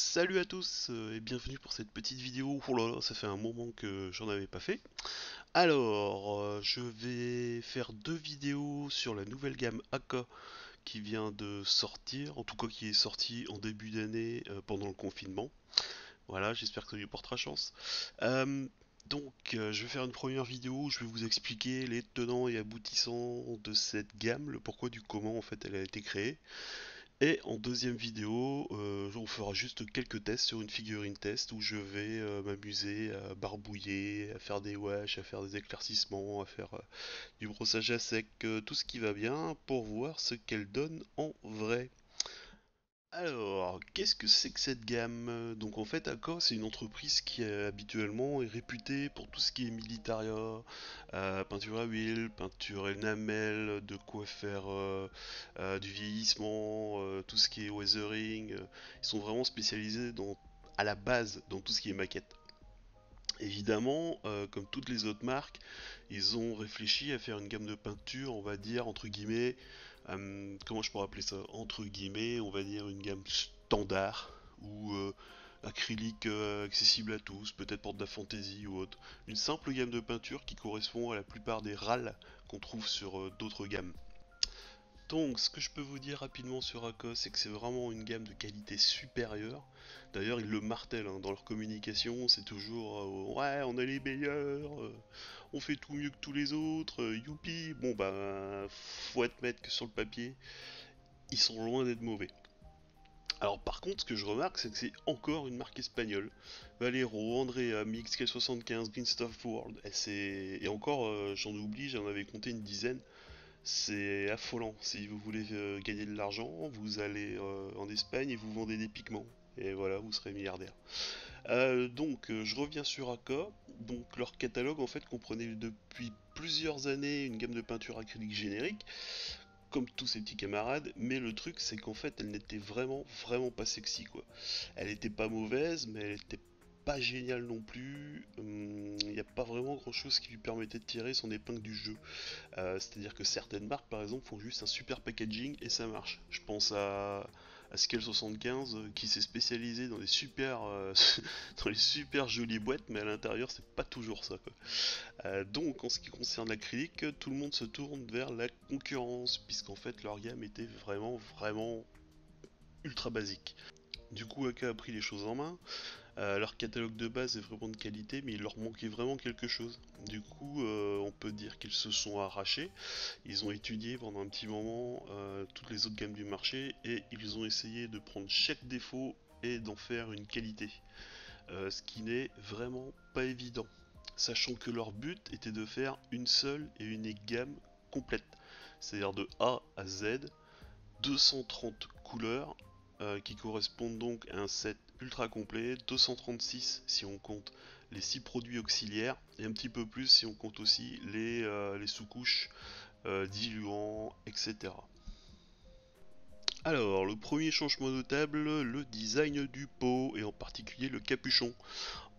Salut à tous et bienvenue pour cette petite vidéo. Oh là là, ça fait un moment que j'en avais pas fait. Alors, je vais faire deux vidéos sur la nouvelle gamme AK qui vient de sortir, en tout cas qui est sortie en début d'année pendant le confinement. Voilà, j'espère que ça lui portera chance. Euh, je vais faire une première vidéo où je vais vous expliquer les tenants et aboutissants de cette gamme, le pourquoi du comment en fait elle a été créée. Et en deuxième vidéo, on fera juste quelques tests sur une figurine test où je vais m'amuser à barbouiller, à faire des washes, à faire des éclaircissements, à faire du brossage à sec, tout ce qui va bien pour voir ce qu'elle donne en vrai. Alors, qu'est-ce que c'est que cette gamme? Donc en fait, Accor, c'est une entreprise qui habituellement est réputée pour tout ce qui est militaria, peinture à huile, peinture enamel, de quoi faire du vieillissement, tout ce qui est weathering. Ils sont vraiment spécialisés à la base dans tout ce qui est maquette. Évidemment, comme toutes les autres marques, ils ont réfléchi à faire une gamme de peinture, on va dire, entre guillemets, comment je pourrais appeler ça? Entre guillemets, on va dire une gamme standard, ou acrylique accessible à tous, peut-être pour de la fantaisie ou autre. Une simple gamme de peinture qui correspond à la plupart des râles qu'on trouve sur d'autres gammes. Donc, ce que je peux vous dire rapidement sur Akos, c'est que c'est vraiment une gamme de qualité supérieure. D'ailleurs, ils le martèlent hein, dans leur communication, c'est toujours ouais, on est les meilleurs, on fait tout mieux que tous les autres, youpi. Bon, bah, faut admettre que sur le papier, ils sont loin d'être mauvais. Alors, par contre, ce que je remarque, c'est que c'est encore une marque espagnole. Valero, Andrea, MXK75, Green Stuff World, et encore, j'en oublie, j'en avais compté une dizaine. C'est affolant. Si vous voulez gagner de l'argent, vous allez en Espagne et vous vendez des pigments. Et voilà, vous serez milliardaire. Je reviens sur Aka. Donc leur catalogue en fait comprenait depuis plusieurs années une gamme de peinture acrylique générique, comme tous ses petits camarades. Mais le truc c'est qu'en fait elle n'était vraiment pas sexy quoi. Elle était pas mauvaise, mais elle était pas géniale non plus. Il n'y a pas vraiment grand chose qui lui permettait de tirer son épingle du jeu. C'est-à-dire que certaines marques, par exemple, font juste un super packaging et ça marche. Je pense à Scale 75 qui s'est spécialisé dans dans les super jolies boîtes, mais à l'intérieur, c'est pas toujours ça, quoi. Donc, en ce qui concerne l'acrylique, tout le monde se tourne vers la concurrence, puisqu'en fait, leur gamme était vraiment ultra basique. Du coup, Aka a pris les choses en main. Leur catalogue de base est vraiment de qualité, mais il leur manquait vraiment quelque chose. Du coup, on peut dire qu'ils se sont arrachés. Ils ont étudié pendant un petit moment toutes les autres gammes du marché et ils ont essayé de prendre chaque défaut et d'en faire une qualité. Ce qui n'est vraiment pas évident. Sachant que leur but était de faire une seule et unique gamme complète. C'est-à-dire de A à Z, 230 couleurs qui correspondent donc à un set ultra complet, 236 si on compte les 6 produits auxiliaires et un petit peu plus si on compte aussi les sous-couches, diluants, etc. Alors, le premier changement notable, le design du pot et en particulier le capuchon.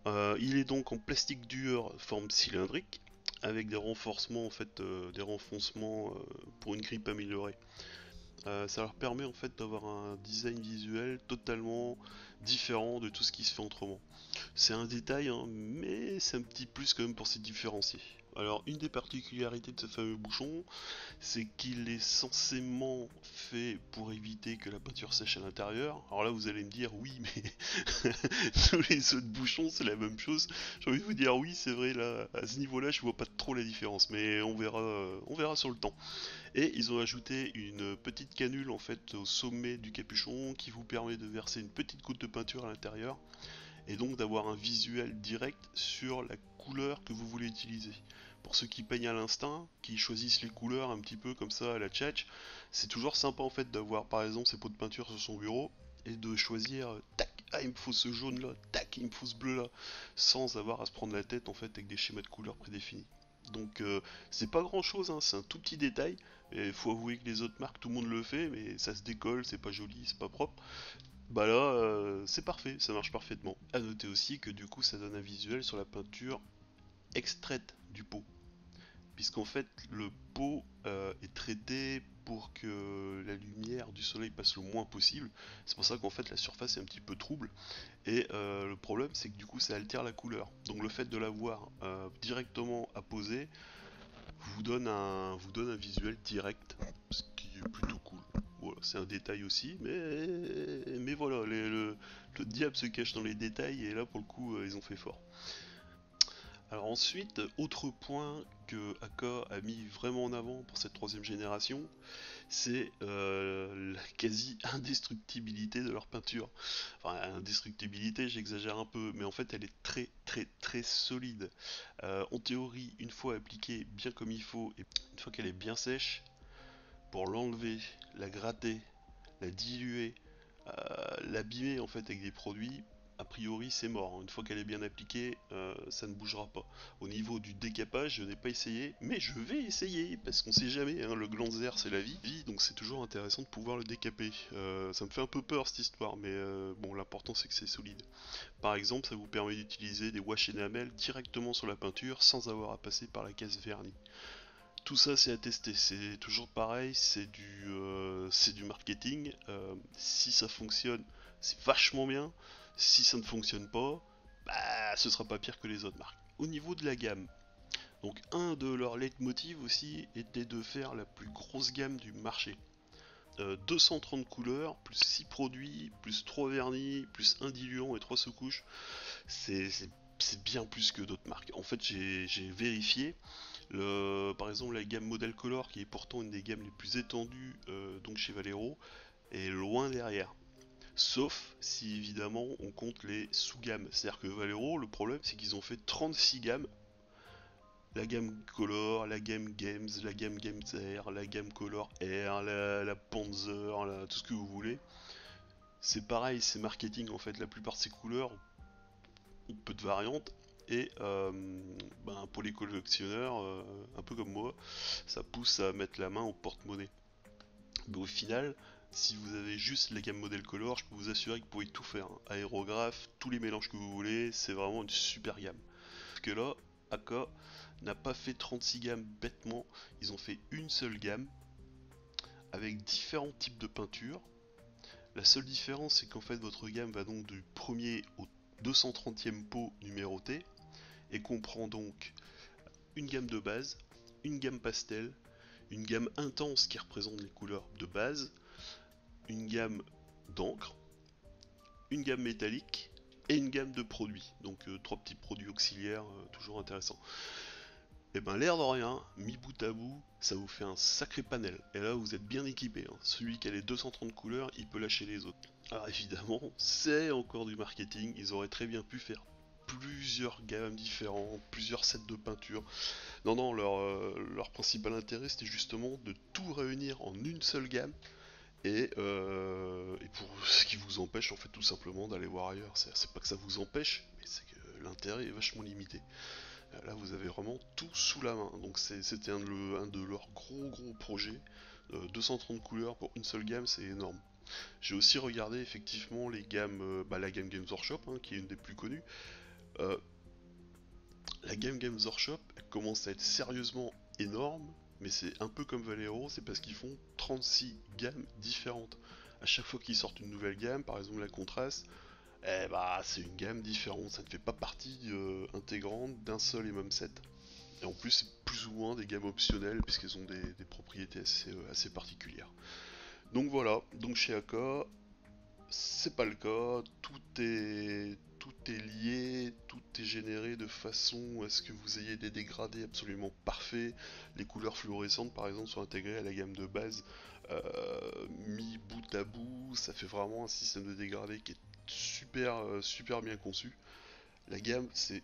Il est donc en plastique dur forme cylindrique avec des renforcements en fait, des renfoncements pour une grippe améliorée. Ça leur permet en fait d'avoir un design visuel totalement différent de tout ce qui se fait autrement. C'est un détail, hein, mais c'est un petit plus quand même pour se différencier. Alors, une des particularités de ce fameux bouchon, c'est qu'il est censément fait pour éviter que la peinture sèche à l'intérieur. Alors là, vous allez me dire, oui, mais tous les autres bouchons, c'est la même chose. J'ai envie de vous dire, oui, c'est vrai, là, à ce niveau-là, je vois pas trop la différence, mais on verra sur le temps. Et ils ont ajouté une petite canule en fait au sommet du capuchon qui vous permet de verser une petite goutte de peinture à l'intérieur et donc d'avoir un visuel direct sur la couleur que vous voulez utiliser. Pour ceux qui peignent à l'instinct, qui choisissent les couleurs un petit peu comme ça à la tchatch, c'est toujours sympa en fait d'avoir par exemple ses pots de peinture sur son bureau et de choisir tac, ah il me faut ce jaune là, tac, il me faut ce bleu là, sans avoir à se prendre la tête en fait avec des schémas de couleurs prédéfinis. Donc c'est pas grand chose, hein, c'est un tout petit détail. Et il faut avouer que les autres marques, tout le monde le fait, mais ça se décolle, c'est pas joli, c'est pas propre. Bah là, c'est parfait, ça marche parfaitement. À noter aussi que du coup, ça donne un visuel sur la peinture extraite du pot, puisqu'en fait le pot est traité pour que la lumière du soleil passe le moins possible. C'est pour ça qu'en fait la surface est un petit peu trouble. Et le problème c'est que du coup ça altère la couleur. Donc le fait de l'avoir directement apposé vous donne un visuel direct, ce qui est plutôt cool. Voilà, c'est un détail aussi, mais voilà, le diable se cache dans les détails et là pour le coup ils ont fait fort. Alors ensuite, autre point que Aka a mis vraiment en avant pour cette troisième génération, c'est la quasi-indestructibilité de leur peinture. Enfin, indestructibilité, j'exagère un peu, mais en fait, elle est très très très solide. En théorie, une fois appliquée bien comme il faut, et une fois qu'elle est bien sèche, pour l'enlever, la gratter, la diluer, l'abîmer en fait avec des produits, a priori c'est mort. Une fois qu'elle est bien appliquée, ça ne bougera pas. Au niveau du décapage, je n'ai pas essayé, mais je vais essayer parce qu'on sait jamais. Hein, le glanzer c'est la vie, donc c'est toujours intéressant de pouvoir le décaper. Ça me fait un peu peur cette histoire, mais bon, l'important c'est que c'est solide. Par exemple, ça vous permet d'utiliser des wash enamel directement sur la peinture sans avoir à passer par la case vernis. Tout ça c'est à tester, c'est toujours pareil, c'est du marketing. Si ça fonctionne, c'est vachement bien. Si ça ne fonctionne pas, bah ce sera pas pire que les autres marques. Au niveau de la gamme, donc un de leurs leitmotivs aussi était de faire la plus grosse gamme du marché. 230 couleurs, plus 6 produits, plus 3 vernis, plus 1 diluant et 3 sous-couches. C'est bien plus que d'autres marques. En fait, j'ai vérifié. Par exemple, la gamme Model Color, qui est pourtant une des gammes les plus étendues donc chez Valero, est loin derrière. Sauf si évidemment on compte les sous-gammes. C'est-à-dire que Valero, le problème c'est qu'ils ont fait 36 gammes. La gamme Color, la gamme Games, la gamme Games Air, la gamme Color Air, la Panzer, tout ce que vous voulez. C'est pareil, c'est marketing en fait. La plupart de ces couleurs ont peu de variantes. Et pour les collectionneurs, un peu comme moi, ça pousse à mettre la main au porte-monnaie. Mais au final, si vous avez juste la gamme Model Color, je peux vous assurer que vous pouvez tout faire. Hein. Aérographe, tous les mélanges que vous voulez, c'est vraiment une super gamme. Parce que là, Aka n'a pas fait 36 gammes bêtement, ils ont fait une seule gamme avec différents types de peinture. La seule différence, c'est qu'en fait, votre gamme va donc du premier au 230e pot numéroté et comprend donc une gamme de base, une gamme pastel, une gamme intense qui représente les couleurs de base, une gamme d'encre, une gamme métallique et une gamme de produits. Donc trois petits produits auxiliaires, toujours intéressants. Et ben l'air de rien, mis bout à bout, ça vous fait un sacré panel. Et là vous êtes bien équipé. Hein. Celui qui a les 230 couleurs, il peut lâcher les autres. Alors évidemment, c'est encore du marketing. Ils auraient très bien pu faire plusieurs gammes différentes, plusieurs sets de peinture. Non, non, leur principal intérêt c'était justement de tout réunir en une seule gamme et pour ce qui vous empêche en fait tout simplement d'aller voir ailleurs. C'est pas que ça vous empêche, mais c'est que l'intérêt est vachement limité. Là vous avez vraiment tout sous la main. Donc c'était un de leurs gros projets. 230 couleurs pour une seule gamme, c'est énorme. J'ai aussi regardé effectivement les gammes, la gamme Games Workshop, hein, qui est une des plus connues. Euh, la gamme Games Workshop elle commence à être sérieusement énorme, mais c'est un peu comme Valero, c'est parce qu'ils font 36 gammes différentes. À chaque fois qu'ils sortent une nouvelle gamme, par exemple la Contrast, c'est une gamme différente, ça ne fait pas partie intégrante d'un seul et même set. Et en plus, c'est plus ou moins des gammes optionnelles, puisqu'elles ont des propriétés assez particulières. Donc voilà, donc chez Aka, c'est pas le cas, tout est lié, tout est généré de façon à ce que vous ayez des dégradés absolument parfaits. Les couleurs fluorescentes par exemple sont intégrées à la gamme de base, mis bout à bout, ça fait vraiment un système de dégradé qui est super bien conçu. La gamme c'est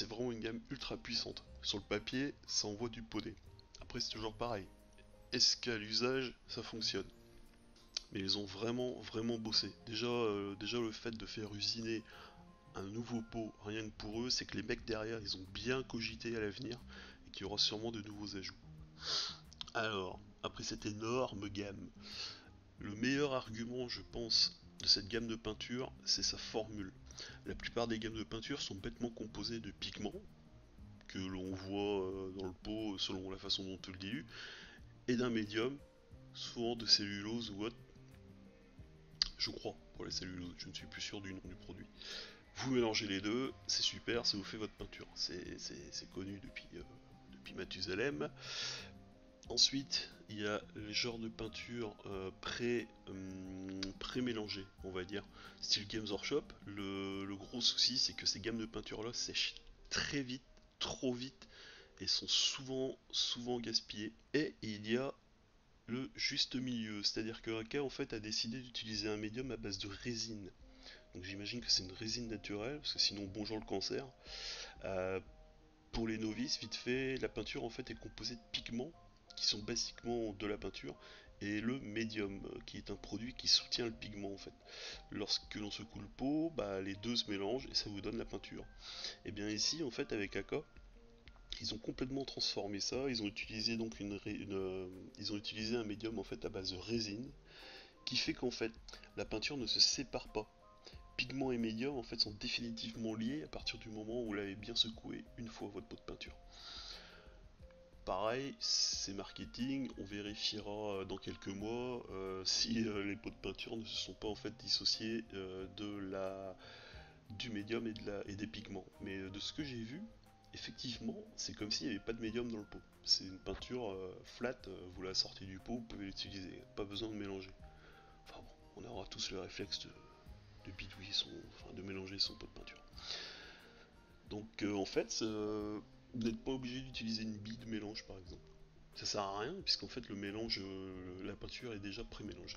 vraiment une gamme ultra puissante. Sur le papier, ça envoie du poney. Après c'est toujours pareil. Est-ce qu'à l'usage ça fonctionne? Mais ils ont vraiment bossé. Déjà le fait de faire usiner un nouveau pot, rien que pour eux, c'est que les mecs derrière, ils ont bien cogité à l'avenir et qu'il y aura sûrement de nouveaux ajouts. Alors, après cette énorme gamme, le meilleur argument, je pense, de cette gamme de peinture, c'est sa formule. La plupart des gammes de peinture sont bêtement composées de pigments que l'on voit dans le pot selon la façon dont on le dilue, et d'un médium, souvent de cellulose ou autre, je crois, pour la cellulose, je ne suis plus sûr du nom du produit. Vous mélangez les deux, c'est super, ça vous fait votre peinture. C'est connu depuis Mathusalem. Ensuite, il y a les genres de peinture pré-mélangées, on va dire, style Games Workshop. Le gros souci, c'est que ces gammes de peinture-là sèchent très vite, trop vite, et sont souvent gaspillées. Et il y a le juste milieu, c'est-à-dire que AK en fait a décidé d'utiliser un médium à base de résine. Donc j'imagine que c'est une résine naturelle, parce que sinon bonjour le cancer. Euh, pour les novices, vite fait, la peinture en fait est composée de pigments qui sont basiquement de la peinture et le médium qui est un produit qui soutient le pigment en fait. Lorsque l'on secoue le pot, bah, les deux se mélangent et ça vous donne la peinture. Et bien ici en fait avec AK, ils ont complètement transformé ça, ils ont utilisé donc ils ont utilisé un médium en fait à base de résine qui fait qu'en fait la peinture ne se sépare pas. Pigment et médium en fait sont définitivement liés à partir du moment où vous l'avez bien secoué une fois votre pot de peinture. Pareil, c'est marketing, on vérifiera dans quelques mois si les pots de peinture ne se sont pas en fait dissociés du médium et des pigments. Mais de ce que j'ai vu, effectivement, c'est comme s'il n'y avait pas de médium dans le pot. C'est une peinture flat, vous la sortez du pot, vous pouvez l'utiliser, pas besoin de mélanger. Enfin bon, on aura tous le réflexe de bidouiller enfin de mélanger son pot de peinture. Donc en fait, vous n'êtes pas obligé d'utiliser une bille de mélange par exemple. Ça sert à rien puisqu'en fait le mélange, la peinture est déjà pré-mélangée.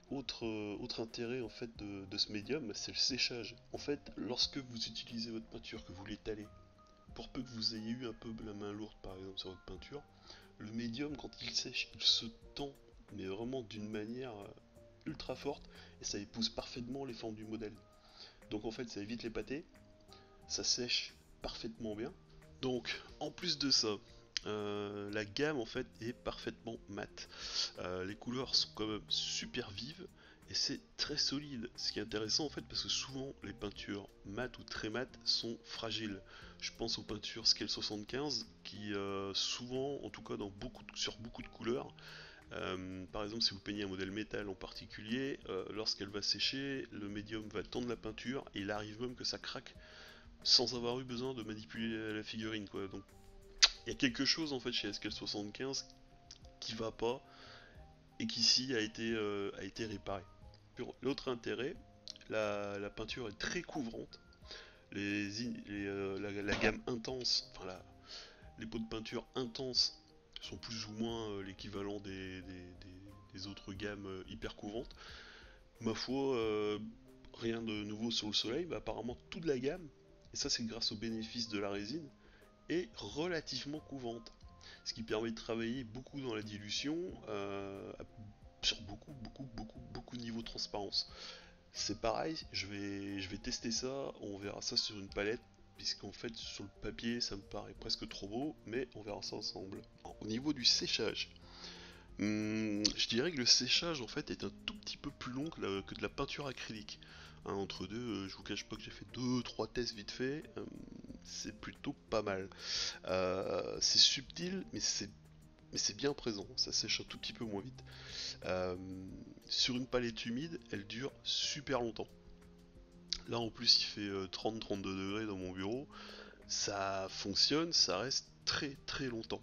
Autre intérêt en fait de ce médium, c'est le séchage. En fait, lorsque vous utilisez votre peinture, que vous l'étalez, pour peu que vous ayez eu un peu la main lourde par exemple sur votre peinture, le médium quand il sèche, il se tend, mais vraiment d'une manière ultra forte, et ça épouse parfaitement les formes du modèle. Donc en fait ça évite les pâtés, ça sèche parfaitement bien. Donc en plus de ça, la gamme en fait est parfaitement mate. Les couleurs sont quand même super vives et c'est très solide. Ce qui est intéressant en fait parce que souvent les peintures mates ou très mates sont fragiles. Je pense aux peintures Scale 75 qui souvent, en tout cas sur beaucoup de couleurs, par exemple si vous peignez un modèle métal en particulier, lorsqu'elle va sécher, le médium va tendre la peinture et il arrive même que ça craque sans avoir eu besoin de manipuler la figurine quoi. Donc il y a quelque chose en fait chez SKL75 qui va pas et qui ici a été réparé. L'autre intérêt, la peinture est très couvrante. La gamme intense, les pots de peinture intenses sont plus ou moins l'équivalent des autres gammes hyper couvrantes. Ma foi, rien de nouveau sous le soleil, mais apparemment toute la gamme, et ça c'est grâce au bénéfice de la résine, est relativement couvrante. Ce qui permet de travailler beaucoup dans la dilution, sur beaucoup de niveaux de transparence. C'est pareil, je vais tester ça, on verra ça sur une palette, puisqu'en fait sur le papier ça me paraît presque trop beau, mais on verra ça ensemble. Au niveau du séchage, je dirais que le séchage en fait est un tout petit peu plus long que de la peinture acrylique. Hein, entre deux, je vous cache pas que j'ai fait 2-3 tests vite fait, c'est plutôt pas mal. C'est subtil, mais c'est bien présent, ça sèche un tout petit peu moins vite. Euh, sur une palette humide, elle dure super longtemps. Là en plus il fait 30-32 degrés dans mon bureau, ça fonctionne, ça reste très longtemps.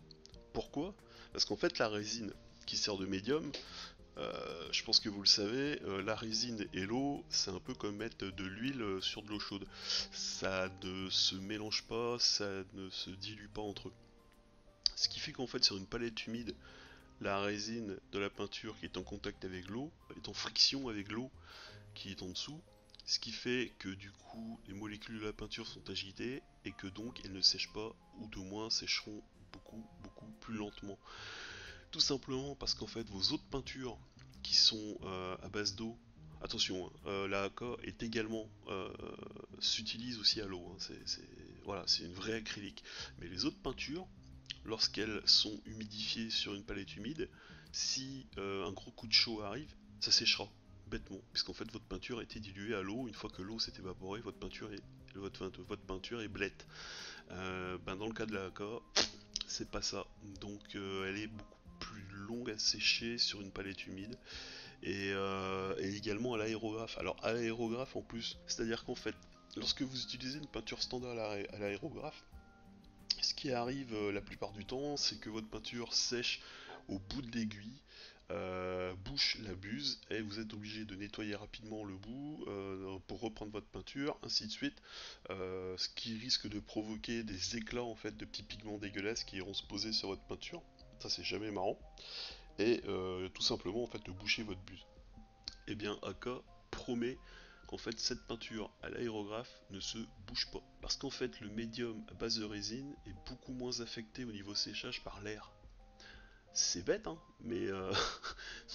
Pourquoi? Parce qu'en fait la résine qui sert de médium, je pense que vous le savez, la résine et l'eau, c'est un peu comme mettre de l'huile sur de l'eau chaude. Ça ne se mélange pas, ça ne se dilue pas entre eux. Ce qui fait qu'en fait sur une palette humide, la résine de la peinture qui est en contact avec l'eau est en friction avec l'eau qui est en dessous, ce qui fait que du coup les molécules de la peinture sont agitées et que donc elles ne sèchent pas, ou de moins sécheront beaucoup plus lentement. Tout simplement parce qu'en fait vos autres peintures qui sont à base d'eau, attention, hein, la AK est également s'utilise aussi à l'eau, hein, voilà, c'est une vraie acrylique. Mais les autres peintures, lorsqu'elles sont humidifiées sur une palette humide, si un gros coup de chaud arrive, ça séchera bêtement, puisqu'en fait votre peinture a été diluée à l'eau. Une fois que l'eau s'est évaporée, votre peinture votre peinture est blette. Ben dans le cas de la AK, c'est pas ça. Donc elle est beaucoup plus longue à sécher sur une palette humide et également à l'aérographe. Alors à l'aérographe en plus, c'est-à-dire qu'en fait, lorsque vous utilisez une peinture standard à l'aérographe, ce qui arrive la plupart du temps, c'est que votre peinture sèche au bout de l'aiguille, bouche la buse, et vous êtes obligé de nettoyer rapidement le bout pour reprendre votre peinture, ainsi de suite, ce qui risque de provoquer des éclats en fait de petits pigments dégueulasses qui iront se poser sur votre peinture. Ça c'est jamais marrant. Et tout simplement en fait de boucher votre buse. Et bien AK promet qu'en fait cette peinture à l'aérographe ne se bouge pas. Parce qu'en fait le médium à base de résine est beaucoup moins affecté au niveau séchage par l'air. C'est bête hein, mais,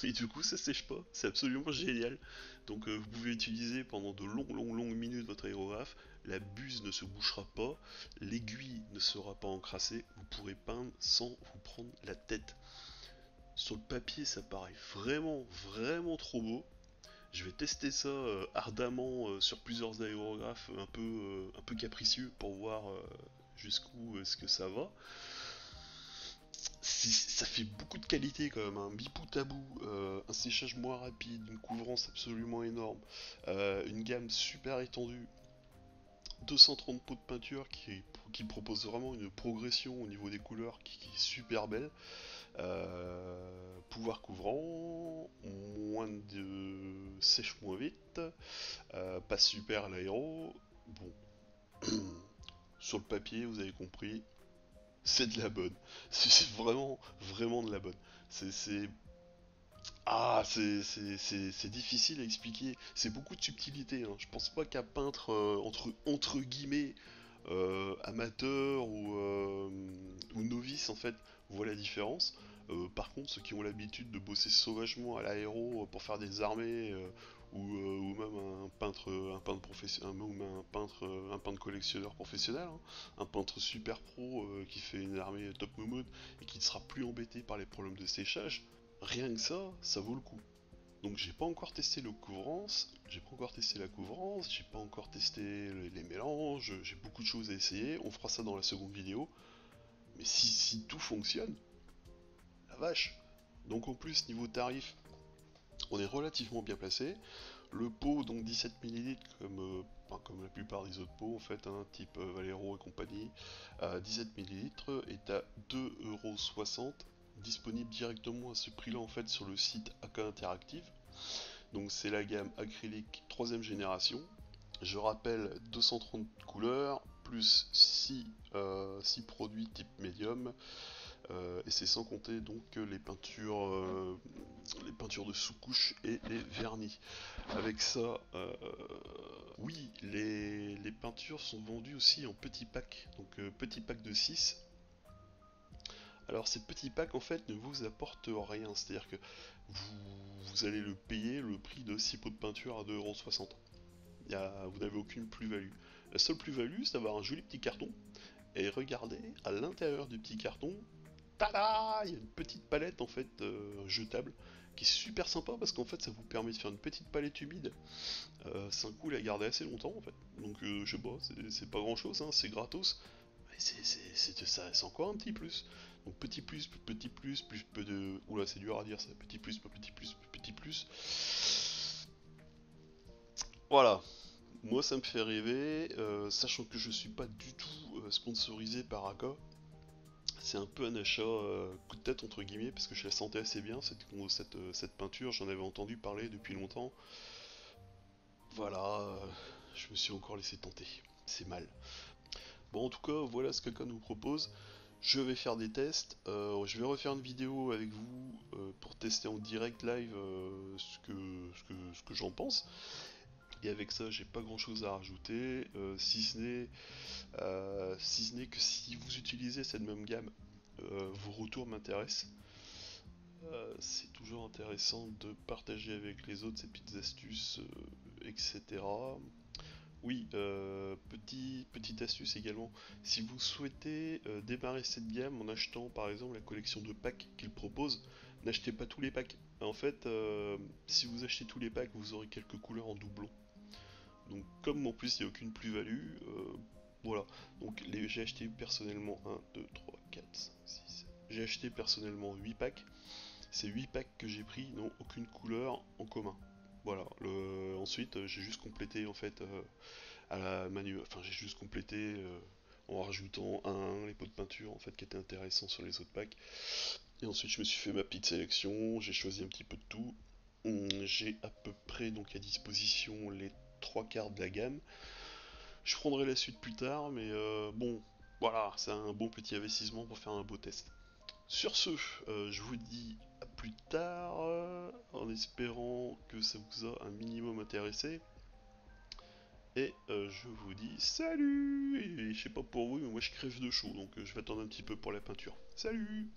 mais du coup ça sèche pas, c'est absolument génial. Donc vous pouvez utiliser pendant de longues minutes votre aérographe, la buse ne se bougera pas, l'aiguille ne sera pas encrassée, vous pourrez peindre sans vous prendre la tête. Sur le papier ça paraît vraiment trop beau. Je vais tester ça ardemment sur plusieurs aérographes un peu capricieux pour voir jusqu'où est-ce que ça va. Ça fait beaucoup de qualité quand même, un mi bout à bout, un séchage moins rapide, une couvrance absolument énorme, une gamme super étendue, 230 pots de peinture qui propose vraiment une progression au niveau des couleurs qui est super belle. Pouvoir couvrant, moins de sèche moins vite, pas super à l'aéro. Bon, sur le papier, vous avez compris, c'est de la bonne. C'est vraiment de la bonne. C'est c'est difficile à expliquer. C'est beaucoup de subtilité, hein. Je pense pas qu'un peintre entre guillemets amateur ou novice en fait voit la différence. Par contre, ceux qui ont l'habitude de bosser sauvagement à l'aéro pour faire des armées ou même un peintre professionnel, ou même un peintre collectionneur professionnel, hein, un peintre super pro qui fait une armée top moumoud et qui ne sera plus embêté par les problèmes de séchage, rien que ça vaut le coup. Donc j'ai pas encore testé le couvrance, j'ai pas encore testé la couvrance, j'ai pas encore testé les mélanges, j'ai beaucoup de choses à essayer, on fera ça dans la seconde vidéo. Mais si tout fonctionne, la vache. Donc en plus niveau tarif, on est relativement bien placé. Le pot donc 17 millilitres comme la plupart des autres pots en fait, hein, type Valero et compagnie, 17 millilitres est à 2,60€, disponible directement à ce prix là en fait sur le site AK Interactive. Donc c'est la gamme acrylique 3ème génération. Je rappelle 230 couleurs plus 6 produits type médium, et c'est sans compter donc les peintures de sous-couche et les vernis. Avec ça, oui, les peintures sont vendues aussi en petits packs, donc petits packs de 6. Alors ces petits packs en fait ne vous apportent rien, c'est-à-dire que vous allez le payer le prix de 6 pots de peinture à 2,60€. Vous n'avez aucune plus-value. La seule plus-value c'est d'avoir un joli petit carton, et regardez à l'intérieur du petit carton, tada, il y a une petite palette en fait jetable qui est super sympa parce qu'en fait ça vous permet de faire une petite palette humide. C'est un coup la garder assez longtemps en fait. Donc je sais pas, c'est pas grand chose, hein, c'est gratos. Mais c'est encore un petit plus. Donc plus peu de. Oula, c'est dur à dire ça. Petit plus, petit plus, petit plus. Voilà. Moi ça me fait rêver, sachant que je suis pas du tout sponsorisé par AK. C'est un peu un achat coup de tête entre guillemets parce que je la sentais assez bien cette peinture, j'en avais entendu parler depuis longtemps. Voilà, je me suis encore laissé tenter. C'est mal. Bon, en tout cas, voilà ce que Khan nous propose. Je vais faire des tests. Je vais refaire une vidéo avec vous pour tester en direct live ce que j'en pense. Et avec ça, j'ai pas grand chose à rajouter, si ce n'est que si vous utilisez cette même gamme, vos retours m'intéressent. C'est toujours intéressant de partager avec les autres ces petites astuces, etc. Oui, petite astuce également, si vous souhaitez démarrer cette gamme en achetant par exemple la collection de packs qu'il propose, n'achetez pas tous les packs. En fait, si vous achetez tous les packs, vous aurez quelques couleurs en doublon. Donc comme en plus il n'y a aucune plus-value, voilà. Donc j'ai acheté personnellement 1, 2, 3, 4, 5, 6. J'ai acheté personnellement 8 packs. Ces 8 packs que j'ai pris n'ont aucune couleur en commun. Voilà. Ensuite, j'ai juste complété en fait à la manu. Enfin, j'ai juste complété en rajoutant les pots de peinture en fait qui étaient intéressants sur les autres packs. Et ensuite, je me suis fait ma petite sélection. J'ai choisi un petit peu de tout. J'ai à peu près donc à disposition les trois quarts de la gamme. Je prendrai la suite plus tard, mais bon, voilà, c'est un bon petit investissement pour faire un beau test. Sur ce, je vous dis à plus tard, en espérant que ça vous a un minimum intéressé. Et je vous dis salut. Et je sais pas pour vous, mais moi je crève de chaud, donc je vais attendre un petit peu pour la peinture. Salut.